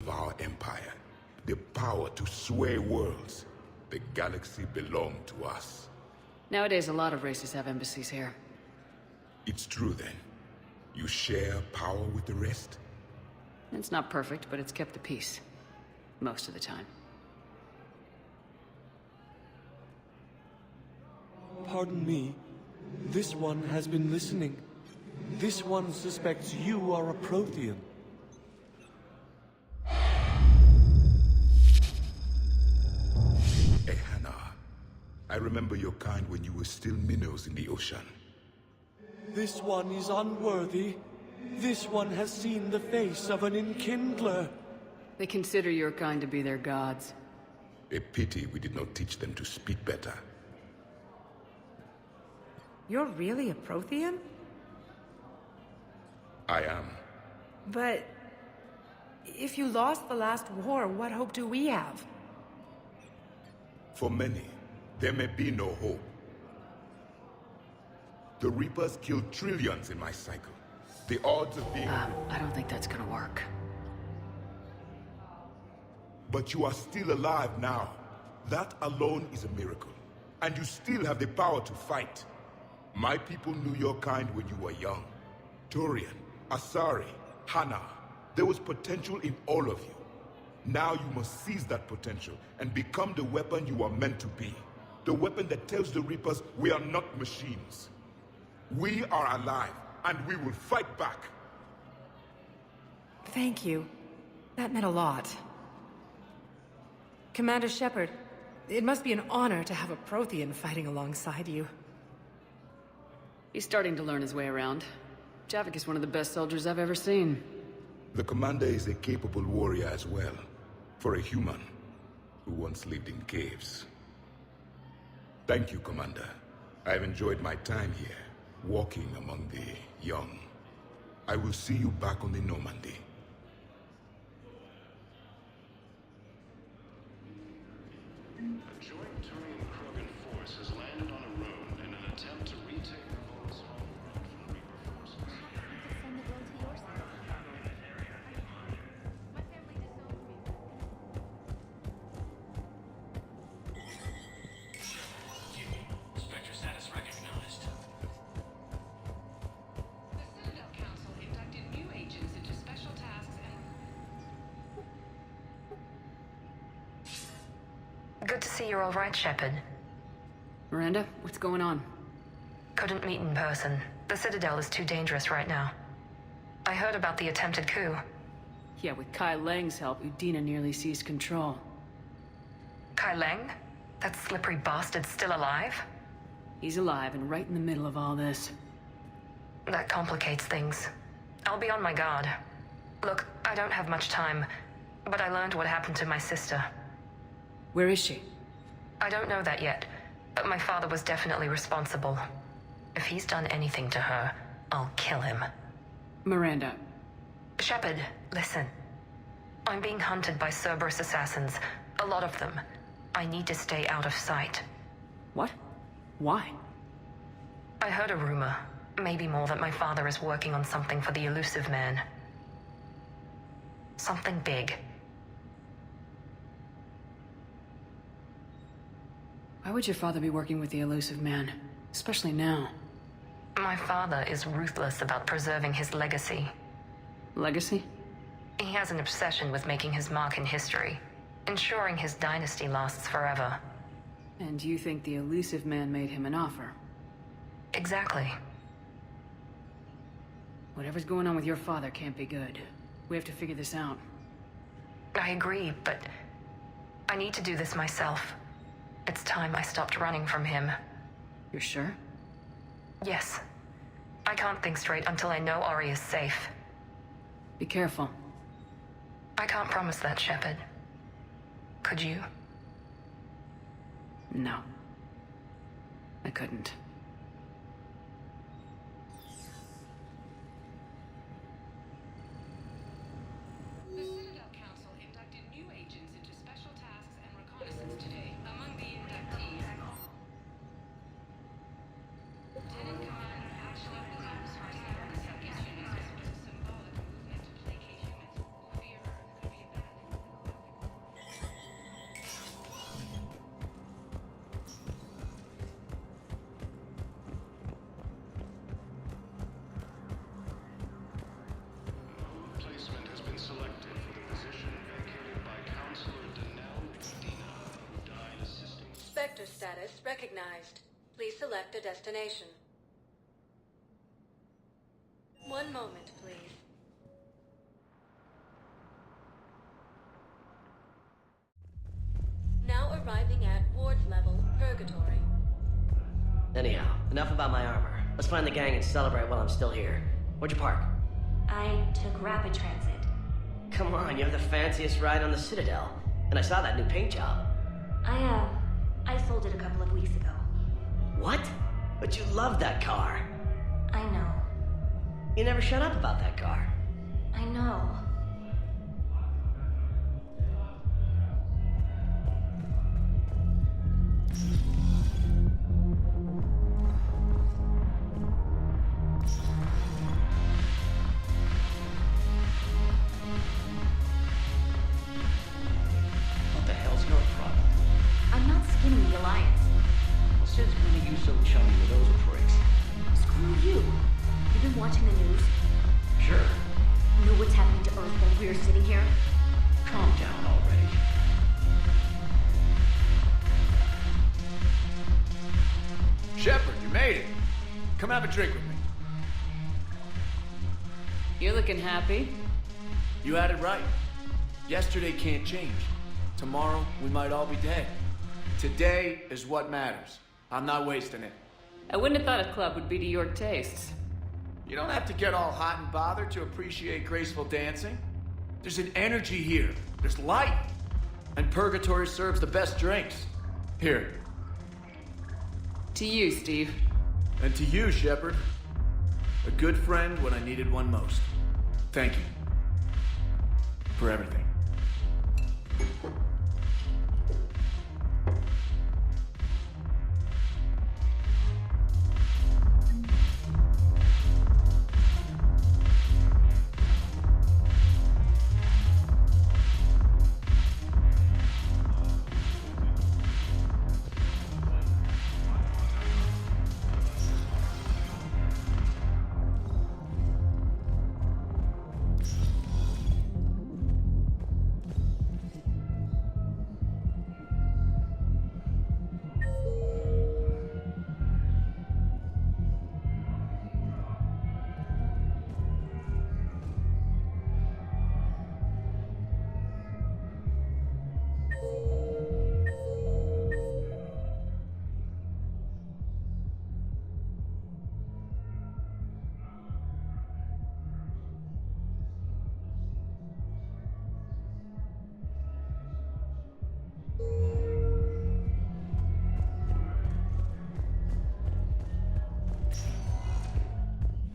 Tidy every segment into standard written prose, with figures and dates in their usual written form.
of our empire. The power to sway worlds. The galaxy belonged to us. Nowadays, a lot of races have embassies here. It's true then. You share power with the rest? It's not perfect, but it's kept the peace. Most of the time. Pardon me. This one has been listening. This one suspects you are a Prothean. Hey, Hannah. I remember your kind when you were still minnows in the ocean. This one is unworthy. This one has seen the face of an enkindler. They consider your kind to be their gods. A pity we did not teach them to speak better. You're really a Prothean? I am. But... if you lost the last war, what hope do we have? For many, there may be no hope. The Reapers killed trillions in my cycle. The odds of being... I don't think that's gonna work. But you are still alive now. That alone is a miracle. And you still have the power to fight. My people knew your kind when you were young. Turian, Asari, Hannah. There was potential in all of you. Now you must seize that potential and become the weapon you are meant to be. The weapon that tells the Reapers we are not machines. We are alive, and we will fight back. Thank you. That meant a lot. Commander Shepard, it must be an honor to have a Prothean fighting alongside you. He's starting to learn his way around. Javik is one of the best soldiers I've ever seen. The commander is a capable warrior as well. For a human who once lived in caves. Thank you, Commander. I've enjoyed my time here, walking among the young. I will see you back on the Normandy. A joint Turian-Krogan force has landed on a road in an attempt to retake the Volus homeworld from Reaper forces. Send the blow to your side. My family disowned me. Spectre status recognized. The Citadel Council inducted new agents into special tasks and... Good to see you're all right, Shepard. Miranda, what's going on? Couldn't meet in person. The Citadel is too dangerous right now. I heard about the attempted coup. Yeah, with Kai Lang's help, Udina nearly seized control. Kai Lang? That slippery bastard's still alive? He's alive and right in the middle of all this. That complicates things. I'll be on my guard. Look, I don't have much time, but I learned what happened to my sister. Where is she? I don't know that yet, but my father was definitely responsible. If he's done anything to her, I'll kill him. Miranda. Shepard, listen. I'm being hunted by Cerberus assassins. A lot of them. I need to stay out of sight. What? Why? I heard a rumor, maybe more, that my father is working on something for the Elusive Man. Something big. Why would your father be working with the Elusive Man? Especially now. My father is ruthless about preserving his legacy. Legacy? He has an obsession with making his mark in history, ensuring his dynasty lasts forever. And you think the Elusive Man made him an offer? Exactly. Whatever's going on with your father can't be good. We have to figure this out. I agree, but I need to do this myself. It's time I stopped running from him. You're sure? Yes. I can't think straight until I know Ori is safe. Be careful. I can't promise that, Shepard. Could you? No. I couldn't. The Citadel Council inducted new agents into special tasks and reconnaissance today. Among the inductees... Lieutenant Commander Ashla Williams, Arsenal, the Selkish units, was a symbolic movement to placate humans who fear Earth could be abandoned. Spectre status recognized. Please select a destination. One moment, please. Now arriving at Ward's level, Purgatory. Anyhow, enough about my armor. Let's find the gang and celebrate while I'm still here. Where'd you park? I took rapid transit. Come on, you have the fanciest ride on the Citadel. And I saw that new paint job. I sold it a couple of weeks ago. What? But you loved that car. I know. You never shut up about that car. I know. What the hell's your problem? I'm not skinning the Alliance. Well, since when are you so chummy with those pricks? Screw you. You've been watching the news? Sure. Know what's happening to Earth while we're sitting here? Calm down already. Shepard, you made it. Come have a drink with me. You're looking happy. You had it right. Yesterday can't change. Tomorrow, we might all be dead. Today is what matters. I'm not wasting it. I wouldn't have thought a club would be to your tastes. You don't have to get all hot and bothered to appreciate graceful dancing. There's an energy here. There's light. And Purgatory serves the best drinks. Here. To you, Steve. And to you, Shepard. A good friend when I needed one most. Thank you. For everything.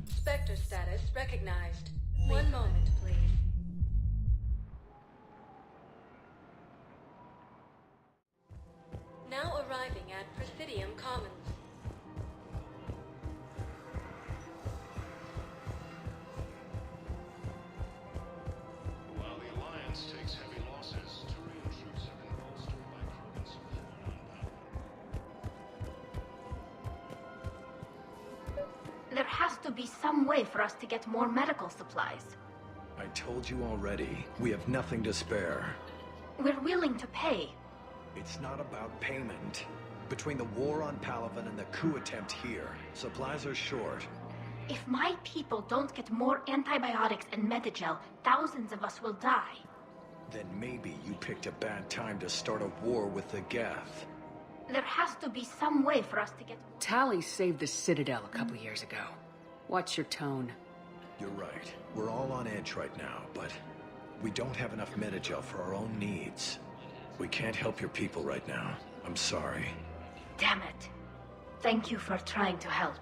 Spectre status recognized. One moment, please. Now arriving at Presidium Commons. While the Alliance takes heavy losses, Turian troops have been bolstered by Krogan support on power. There has to be some way for us to get more medical supplies. I told you already, we have nothing to spare. We're willing to pay. It's not about payment. Between the war on Palaven and the coup attempt here, supplies are short. If my people don't get more antibiotics and Medigel, thousands of us will die. Then maybe you picked a bad time to start a war with the Geth. There has to be some way for us to get... Tali saved the Citadel a couple years ago. Watch your tone. You're right. We're all on edge right now, but we don't have enough Medigel for our own needs. We can't help your people right now. I'm sorry. Damn it. Thank you for trying to help.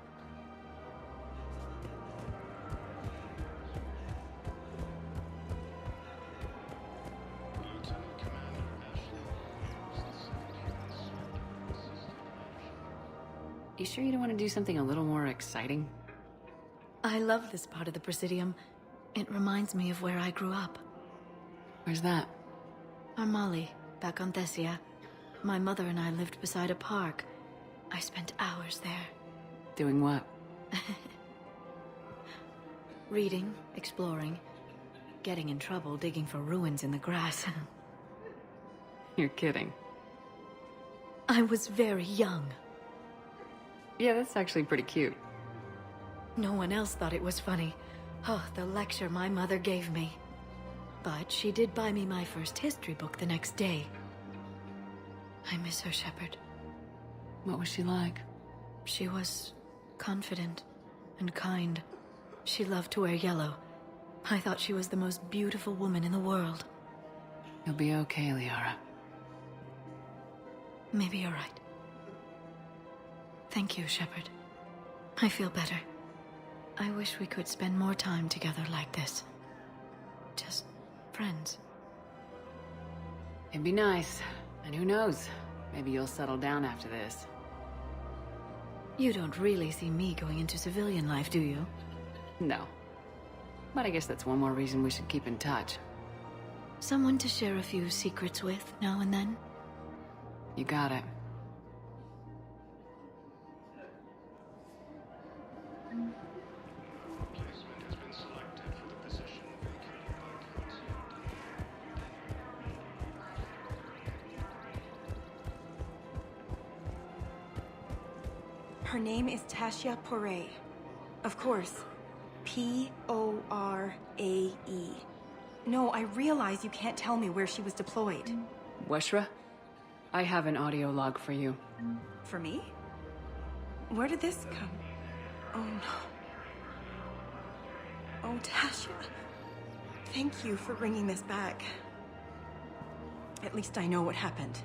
Lieutenant Commander Ashley is the second human soldier system option. You sure you don't want to do something a little more exciting? I love this part of the Presidium. It reminds me of where I grew up. Where's that? Armali, back on Thessia. My mother and I lived beside a park. I spent hours there. Doing what? Reading, exploring, getting in trouble digging for ruins in the grass. You're kidding. I was very young. Yeah, that's actually pretty cute. No one else thought it was funny. Oh, the lecture my mother gave me. But she did buy me my first history book the next day. I miss her, Shepard. What was she like? She was confident and kind. She loved to wear yellow. I thought she was the most beautiful woman in the world. You'll be okay, Liara. Maybe you're right. Thank you, Shepard. I feel better. I wish we could spend more time together like this. Just friends. It'd be nice. And who knows? Maybe you'll settle down after this. You don't really see me going into civilian life, do you? No. But I guess that's one more reason we should keep in touch. Someone to share a few secrets with now and then? You got it. Replacement has been selected for the position vacated by Council. Her name is Tasha Poray. Of course. P-O-R-A-E. No, I realize you can't tell me where she was deployed. Weshra? I have an audio log for you. For me? Where did this come? Oh no. Oh, Tasha. Thank you for bringing this back. At least I know what happened.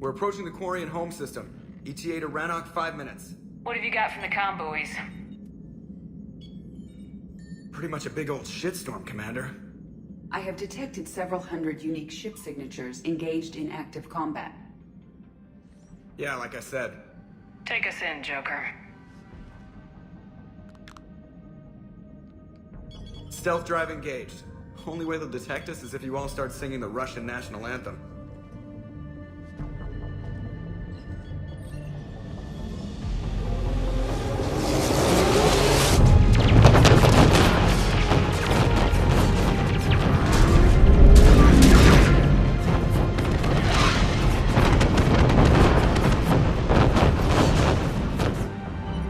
We're approaching the Quarian home system. ETA to Rannoch, 5 minutes. What have you got from the comm buoys? Pretty much a big old shitstorm, Commander. I have detected several hundred unique ship signatures engaged in active combat. Yeah, like I said. Take us in, Joker. Stealth drive engaged. Only way they'll detect us is if you all start singing the Russian national anthem.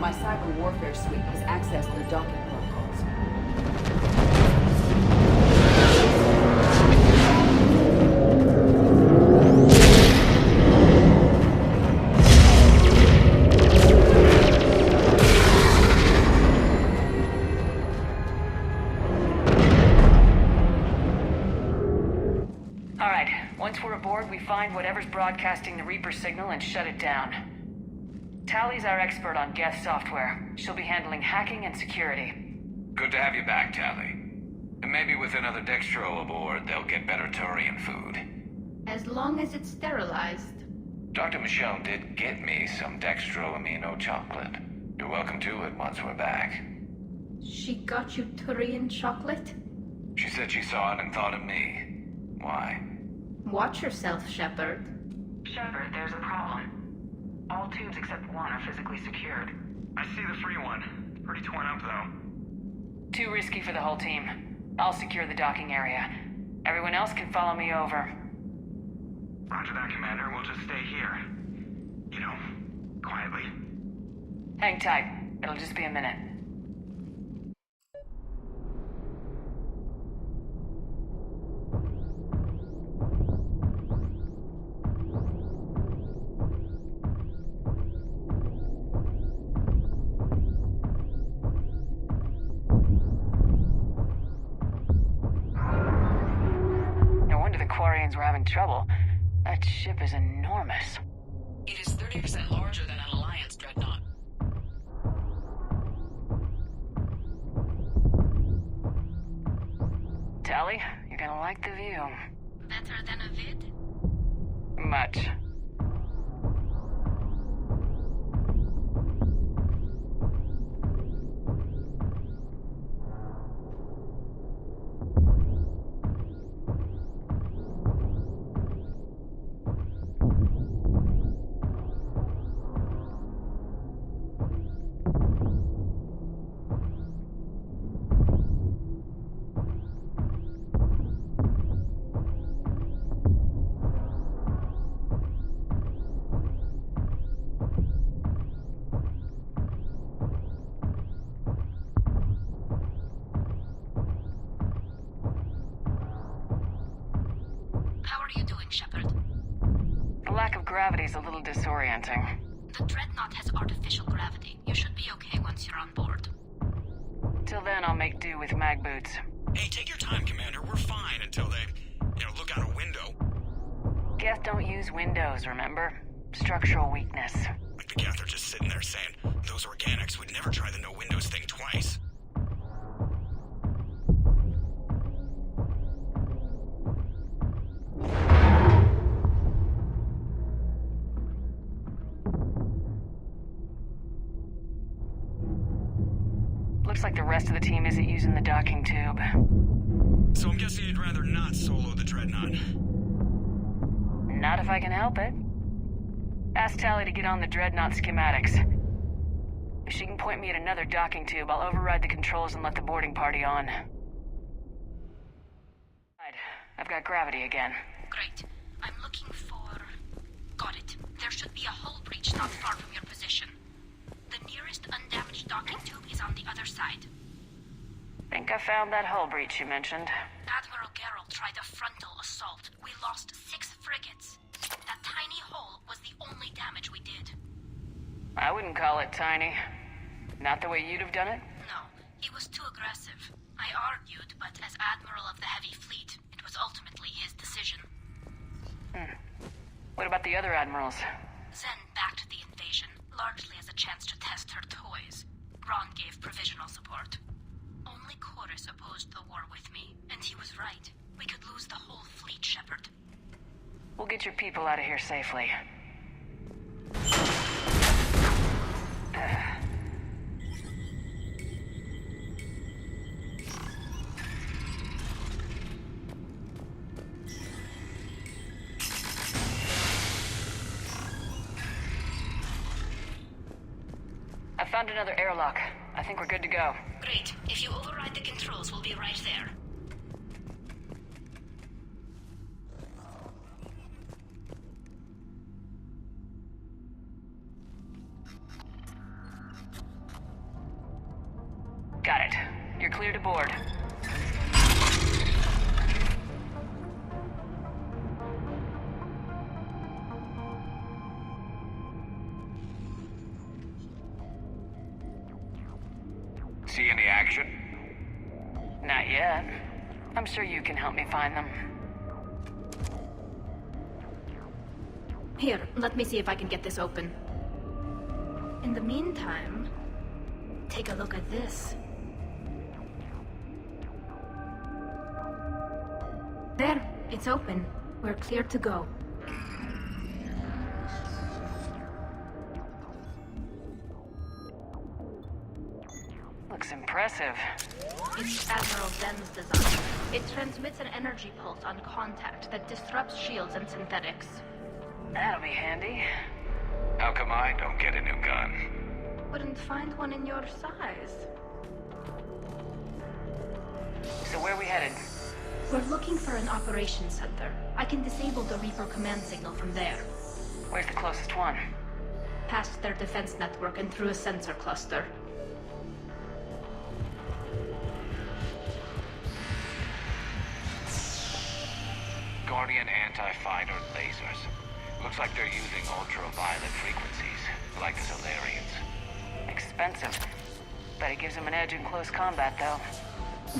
My cyber warfare suite has accessed their docking protocols. Once we're aboard, we find whatever's broadcasting the Reaper signal and shut it down. Tally's our expert on Geth software. She'll be handling hacking and security. Good to have you back, Tally. And maybe with another Dextro aboard, they'll get better Turian food. As long as it's sterilized. Dr. Michelle did get me some Dextro Amino chocolate. You're welcome to it once we're back. She got you Turian chocolate? She said she saw it and thought of me. Why? Watch yourself, Shepard. Shepard, there's a problem. All tubes except one are physically secured. I see the free one. Pretty torn up, though. Too risky for the whole team. I'll secure the docking area. Everyone else can follow me over. Roger that, Commander. We'll just stay here. You know, quietly. Hang tight. It'll just be a minute. We're having trouble. That ship is enormous. It is 30% larger than an Alliance Dreadnought. Tally, you're gonna like the view. Better than a vid? Much. Gravity's a little disorienting. The Dreadnought has artificial gravity. You should be okay once you're on board. Till then, I'll make do with mag boots. Hey, take your time, Commander. We're fine until they, look out a window. Geth don't use windows, remember? Structural weakness. Like the Geth are just sitting there saying, those organics would never try the no windows thing twice. Looks like the rest of the team isn't using the docking tube. So I'm guessing you'd rather not solo the Dreadnought. Not if I can help it. Ask Tally to get on the Dreadnought schematics. If she can point me at another docking tube, I'll override the controls and let the boarding party on. I've got gravity again. Great. I'm looking for... Got it. There should be a hull breach not far from your position. The nearest undamaged docking tube is on the other side. Think I found that hull breach you mentioned. Admiral Geralt tried a frontal assault. We lost 6 frigates. That tiny hole was the only damage we did. I wouldn't call it tiny. Not the way you'd have done it? No, he was too aggressive. I argued, but as Admiral of the Heavy Fleet, it was ultimately his decision. What about the other admirals? Zen backed the invasion, largely as a chance to test her toys. Ron gave provisional support. Only Chorus opposed the war with me, and he was right. We could lose the whole fleet, Shepard. We'll get your people out of here safely. I found another airlock. I think we're good to go. Great. If you override the controls, we'll be right there. Got it. You're clear to board. See any action? Not yet. I'm sure you can help me find them. Here, let me see if I can get this open. In the meantime, take a look at this. There, it's open. We're clear to go. Looks impressive. It's Admiral Zen's design. It transmits an energy pulse on contact that disrupts shields and synthetics. That'll be handy. How come I don't get a new gun? Couldn't find one in your size. So where are we headed? We're looking for an operations center. I can disable the Reaper command signal from there. Where's the closest one? Past their defense network and through a sensor cluster. Guardian anti-fighter lasers. Looks like they're using ultraviolet frequencies, like the Solarians. Expensive. Bet it gives them an edge in close combat, though.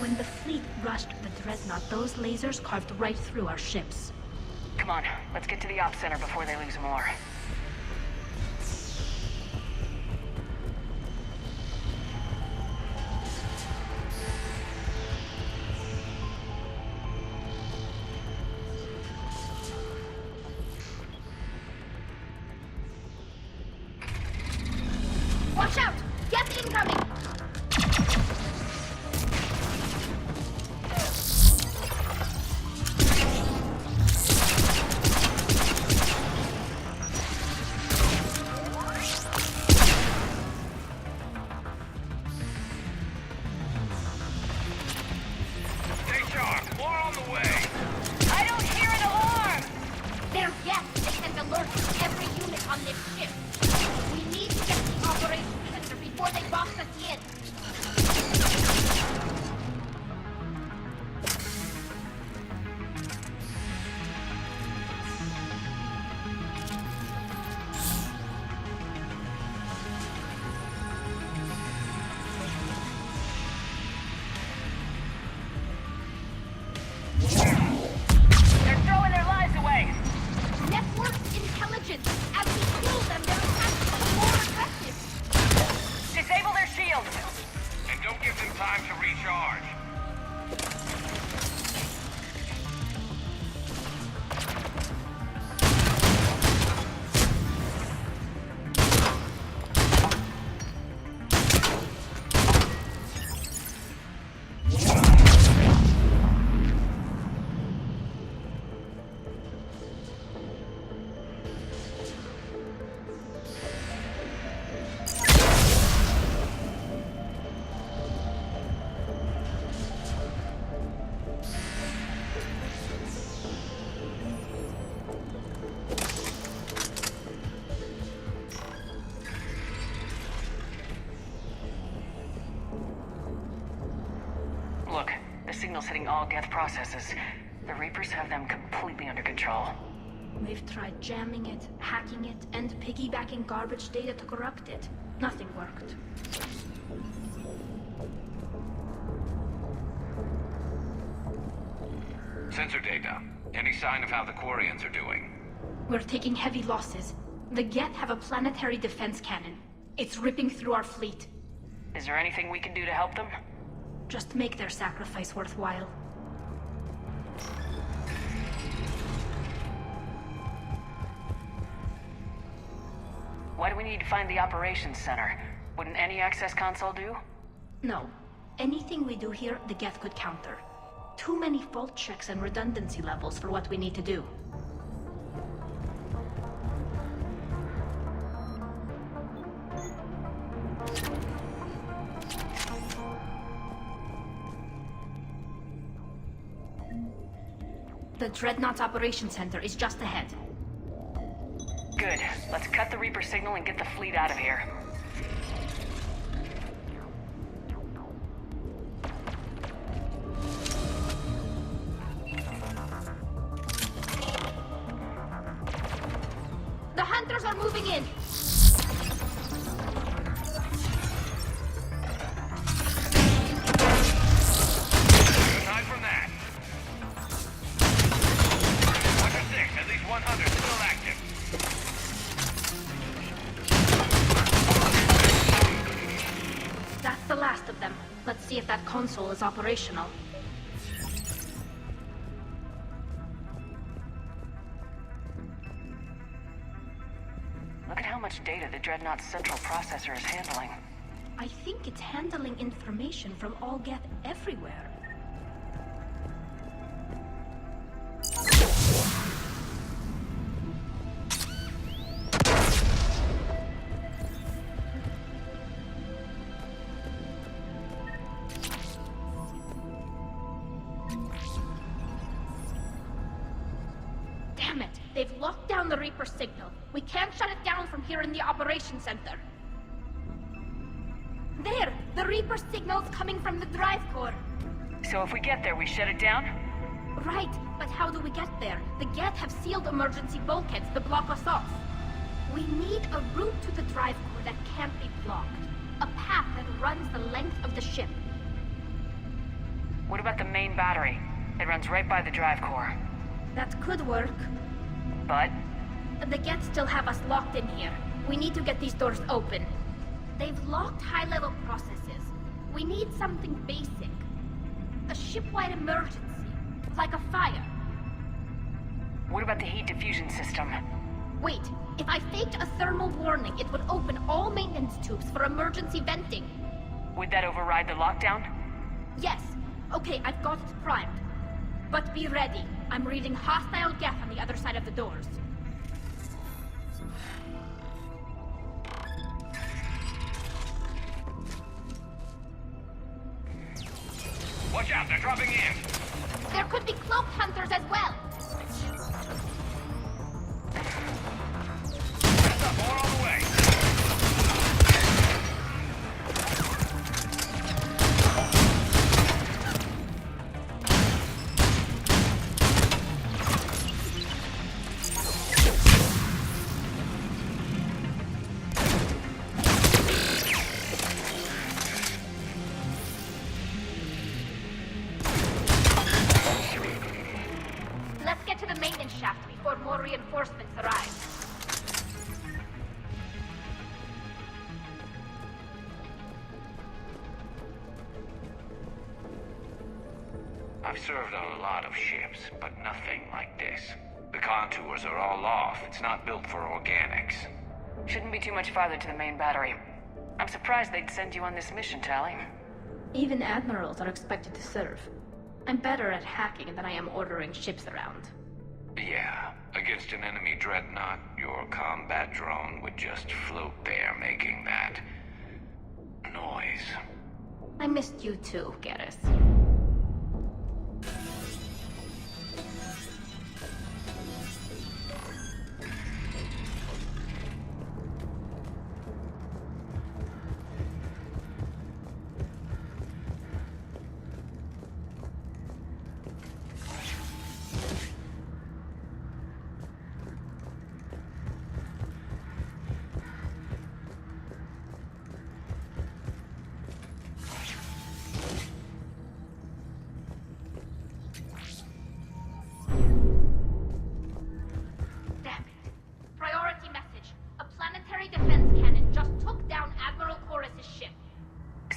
When the fleet rushed the Dreadnought, those lasers carved right through our ships. Come on, let's get to the Ops Center before they lose more. Watch out! Geth incoming! Stay sharp! More on the way! I don't hear an alarm! They're Geth. They send alerts to every unit on this ship. We need to get to the operations center before they box us in. They're throwing their lives away! Network intelligence. As we kill them, their attacks are more aggressive. Disable their shields! And don't give them time to recharge. Look, the signal's hitting all Geth processes. The Reapers have them completely under control. We've tried jamming it, hacking it, and piggybacking garbage data to corrupt it. Nothing worked. Sensor data. Any sign of how the Quarians are doing? We're taking heavy losses. The Geth have a planetary defense cannon. It's ripping through our fleet. Is there anything we can do to help them? Just make their sacrifice worthwhile. Why do we need to find the operations center? Wouldn't any access console do? No. Anything we do here, the Geth could counter. Too many fault checks and redundancy levels for what we need to do. The Dreadnought's operations center is just ahead. Good. Let's cut the Reaper signal and get the fleet out of here. The hunters are moving in! Aside from that. 106, at least 100 still active. console is operational. Look at how much data the Dreadnought's central processor is handling. I think it's handling information from all Geth everywhere. Damn it! They've locked down the Reaper signal. We can't shut it down from here in the operations center. There! The Reaper signal's coming from the drive core. So if we get there, we shut it down? Right, but how do we get there? The Geth have sealed emergency bulkheads to block us off. We need a route to the drive core that can't be blocked. A path that runs the length of the ship. What about the main battery? It runs right by the drive core. That could work. But? The Geth still have us locked in here. We need to get these doors open. They've locked high-level processes. We need something basic. A ship-wide emergency. Like a fire. What about the heat diffusion system? Wait, if I faked a thermal warning, it would open all maintenance tubes for emergency venting. Would that override the lockdown? Yes. Okay, I've got it primed. But be ready. I'm reading hostile Geth on the other side of the doors. Watch out, they're dropping in! There could be cloaked hunters as well! Heads up, more on the way! Let's get to the maintenance shaft before more reinforcements arrive. I've served on a lot of ships, but nothing like this. The contours are all off. It's not built for organics. Shouldn't be too much farther to the main battery. I'm surprised they'd send you on this mission, Tally. Even admirals are expected to serve. I'm better at hacking than I am ordering ships around. Yeah, against an enemy dreadnought, your combat drone would just float there making that noise. I missed you too, Garrus.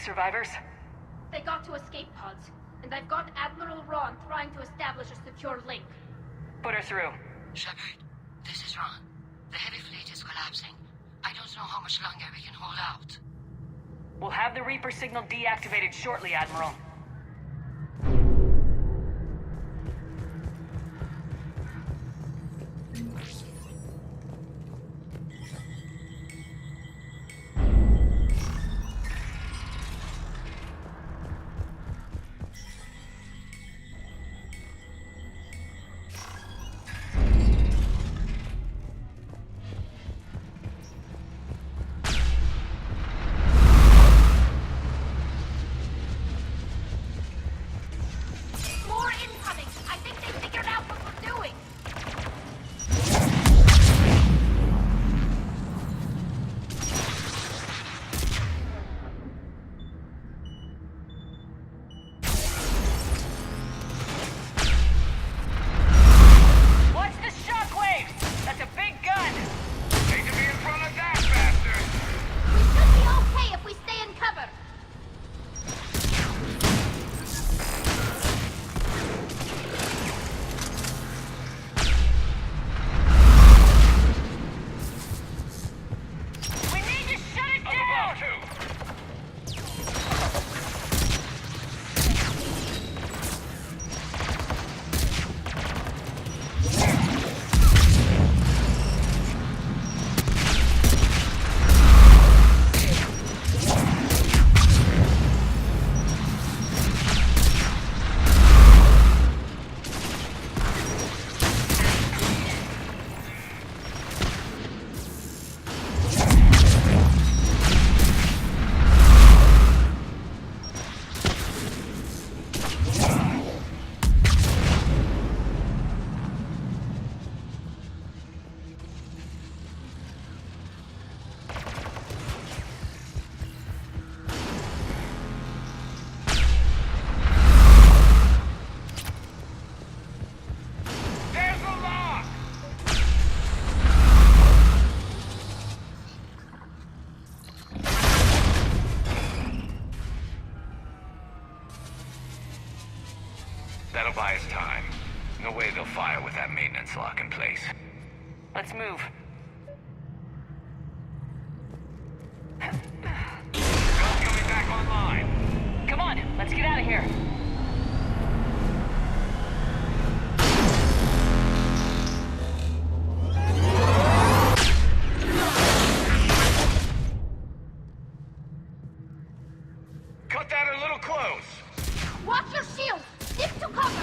Survivors? They got to escape pods, and I've got Admiral Ron trying to establish a secure link. Put her through. Shepard, this is Ron. The heavy fleet is collapsing. I don't know how much longer we can hold out. We'll have the Reaper signal deactivated shortly, Admiral. That'll buy us time. No way they'll fire with that maintenance lock in place. Let's move. Guns coming back online. Come on, let's get out of here. Cut that a little close. Watch your shield! Stick to cover!